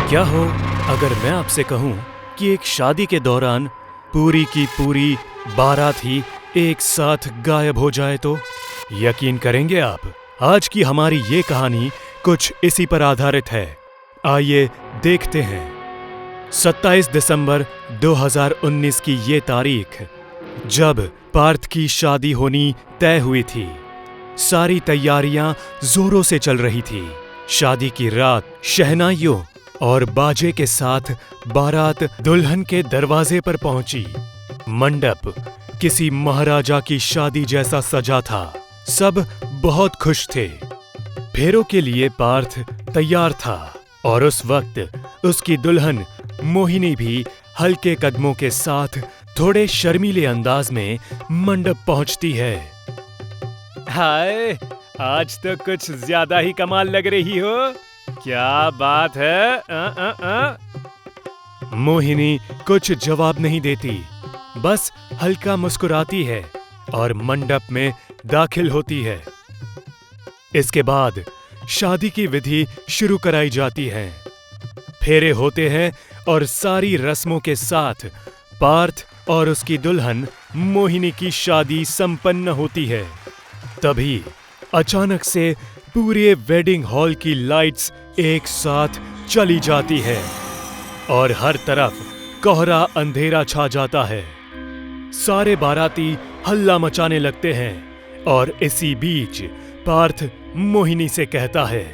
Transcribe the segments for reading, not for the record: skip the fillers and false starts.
क्या हो अगर मैं आपसे कहूं कि एक शादी के दौरान पूरी की पूरी बारात ही एक साथ गायब हो जाए तो? यकीन करेंगे आप? आज की हमारी ये कहानी कुछ इसी पर आधारित है। आइए देखते हैं। 27 दिसंबर 2019 की ये तारीख, जब पार्थ की शादी होनी तय हुई थी। सारी तैयारियां जोरों से चल रही थी। शादी की रात शहनाइयों और बाजे के साथ बारात दुल्हन के दरवाजे पर पहुंची। मंडप किसी महाराजा की शादी जैसा सजा था। सब बहुत खुश थे। फेरों के लिए पार्थ तैयार था और उस वक्त उसकी दुल्हन मोहिनी भी हल्के कदमों के साथ थोड़े शर्मीले अंदाज में मंडप पहुंचती है। हाय, आज तो कुछ ज्यादा ही कमाल लग रही हो। क्या बात है? मोहिनी कुछ जवाब नहीं देती, बस हल्का मुस्कुराती है और मंडप में दाखिल होती है। इसके बाद शादी की विधि शुरू कराई जाती है। फेरे होते हैं और सारी रस्मों के साथ पार्थ और उसकी दुल्हन मोहिनी की शादी संपन्न होती है। तभी अचानक से पूरे वेडिंग हॉल की लाइट्स एक साथ चली जाती है और हर तरफ कोहरा अंधेरा छा जाता है। सारे बाराती हल्ला मचाने लगते हैं और इसी बीच पार्थ मोहिनी से कहता है,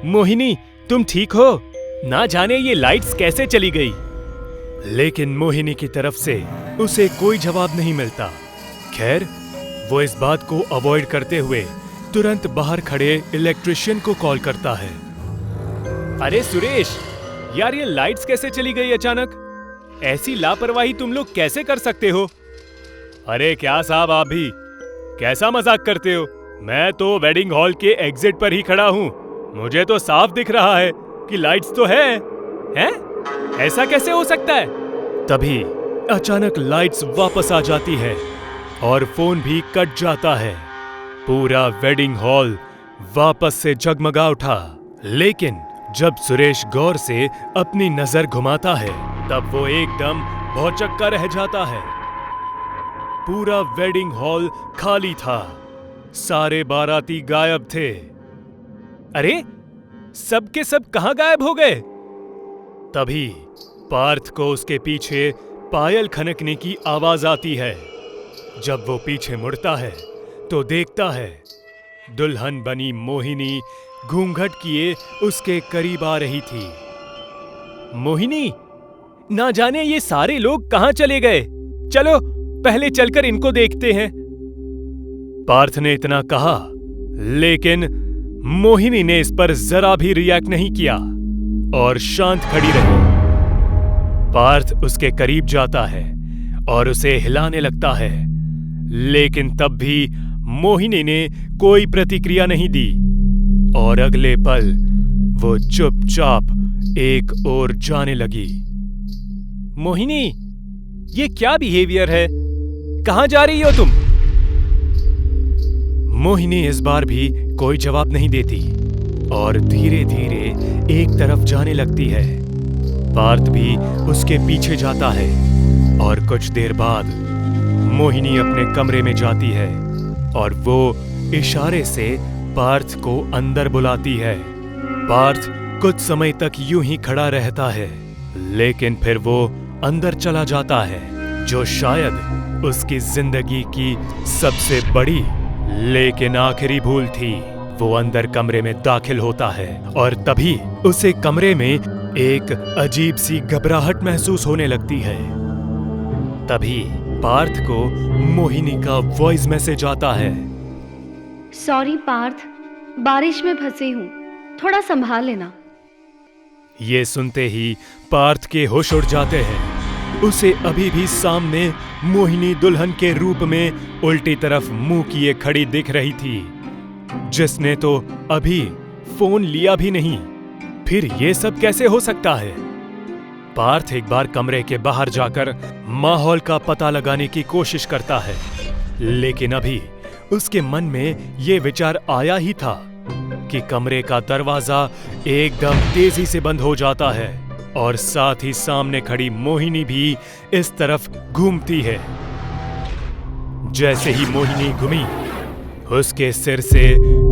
मोहिनी, तुम ठीक हो? ना जाने ये लाइट्स कैसे चली गई। लेकिन मोहिनी की तरफ से उसे कोई जवाब नहीं मिलता। खैर, वो इस बात को अवॉइड करते हुए तुरंत बाहर खड़े इलेक्ट्रिशियन को कॉल करता है। अरे सुरेश, यार ये लाइट्स कैसे चली गई अचानक? ऐसी लापरवाही तुम लोग कैसे कर सकते हो? अरे क्या साहब, आप भी कैसा मजाक करते हो? मैं तो वेडिंग हॉल के एग्जिट पर ही खड़ा हूँ। मुझे तो साफ दिख रहा है कि लाइट्स तो है। हैं? ऐसा कैसे हो सकता है? तभी अचानक लाइट्स वापस आ जाती है और फोन भी कट जाता है। पूरा वेडिंग हॉल वापस से जगमगा उठा। लेकिन जब सुरेश गौर से अपनी नजर घुमाता है, तब वो एकदम भौचक्का रह जाता है। पूरा वेडिंग हॉल खाली था। सारे बाराती गायब थे। अरे, सब के सब कहां गायब हो गए? तभी पार्थ को उसके पीछे पायल खनकने की आवाज आती है। जब वो पीछे मुड़ता है तो देखता है दुल्हन बनी मोहिनी घूंघट किए उसके करीब आ रही थी। मोहिनी, ना जाने ये सारे लोग कहां चले गए। चलो पहले चलकर इनको देखते हैं। पार्थ ने इतना कहा, लेकिन मोहिनी ने इस पर जरा भी रिएक्ट नहीं किया और शांत खड़ी रही। पार्थ उसके करीब जाता है और उसे हिलाने लगता है, लेकिन तब भी मोहिनी ने कोई प्रतिक्रिया नहीं दी और अगले पल वो चुपचाप एक ओर जाने लगी। मोहिनी, ये क्या बिहेवियर है? कहां जा रही हो तुम? मोहिनी इस बार भी कोई जवाब नहीं देती और धीरे धीरे एक तरफ जाने लगती है। पार्थ भी उसके पीछे जाता है और कुछ देर बाद मोहिनी अपने कमरे में जाती है और वो इशारे से पार्थ को अंदर बुलाती है। पार्थ कुछ समय तक यूं ही खड़ा रहता है, लेकिन फिर वो अंदर चला जाता है, जो शायद उसकी जिंदगी की सबसे बड़ी लेकिन आखिरी भूल थी। वो अंदर कमरे में दाखिल होता है और तभी उसे कमरे में एक अजीब सी घबराहट महसूस होने लगती है। तभी पार्थ को मोहिनी का वॉइस मैसेज आता है। सॉरी पार्थ, बारिश में फंसी हूँ, थोड़ा संभाल लेना। ये सुनते ही पार्थ के होश उड़ जाते हैं। उसे अभी भी सामने मोहिनी दुल्हन के रूप में उल्टी तरफ मुंह किए खड़ी दिख रही थी, जिसने तो अभी फोन लिया भी नहीं। फिर ये सब कैसे हो सकता है? पार्थ एक बार कमरे के बाहर जाकर माहौल का पता लगाने की कोशिश करता है, लेकिन अभी उसके मन में ये विचार आया ही था कि कमरे का दरवाजा एकदम तेजी से बंद हो जाता है और साथ ही सामने खड़ी मोहिनी भी इस तरफ घूमती है। जैसे ही मोहिनी घूमी, उसके सिर से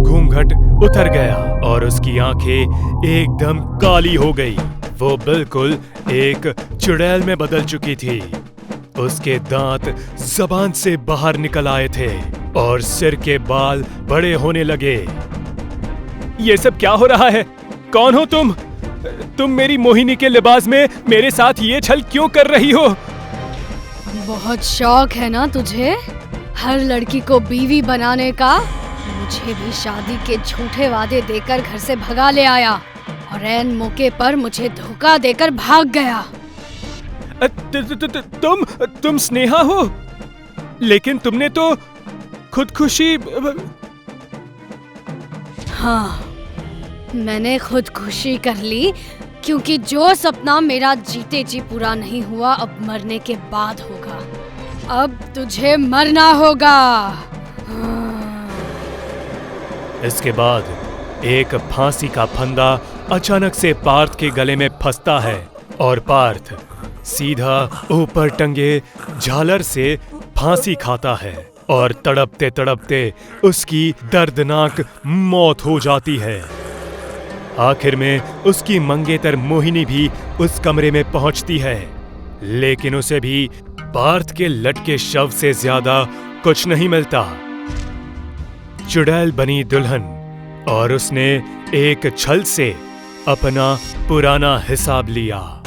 घूंघट उतर गया और उसकी आंखें एकदम काली हो गई। वो बिल्कुल एक चुड़ैल में बदल चुकी थी। उसके दांत जबान से बाहर निकल आए थे और सिर के बाल बड़े होने लगे। ये सब क्या हो रहा है? कौन हो तुम? तुम मेरी मोहिनी के लिबास में मेरे साथ ये छल क्यों कर रही हो? बहुत शौक है ना तुझे हर लड़की को बीवी बनाने का? मुझे भी शादी के झूठे वादे देकर घर से भगा ले आया और ऐन मौके पर मुझे धोखा देकर भाग गया। तुम स्नेहा हो? लेकिन तुमने तो खुदकुशी। हाँ, मैंने खुदकुशी कर ली क्योंकि जो सपना मेरा जीते जी पूरा नहीं हुआ अब मरने के बाद होगा। अब तुझे मरना होगा। इसके बाद एक फांसी का फंदा अचानक से पार्थ के गले में फंसता है और पार्थ सीधा ऊपर टंगे झालर से फांसी खाता है और तड़पते तड़पते उसकी दर्दनाक मौत हो जाती है। आखिर में उसकी मंगेतर मोहिनी भी उस कमरे में पहुंचती है, लेकिन उसे भी पार्थ के लटके शव से ज्यादा कुछ नहीं मिलता। चुड़ैल बनी दुल्हन और उसने एक छल से अपना पुराना हिसाब लिया।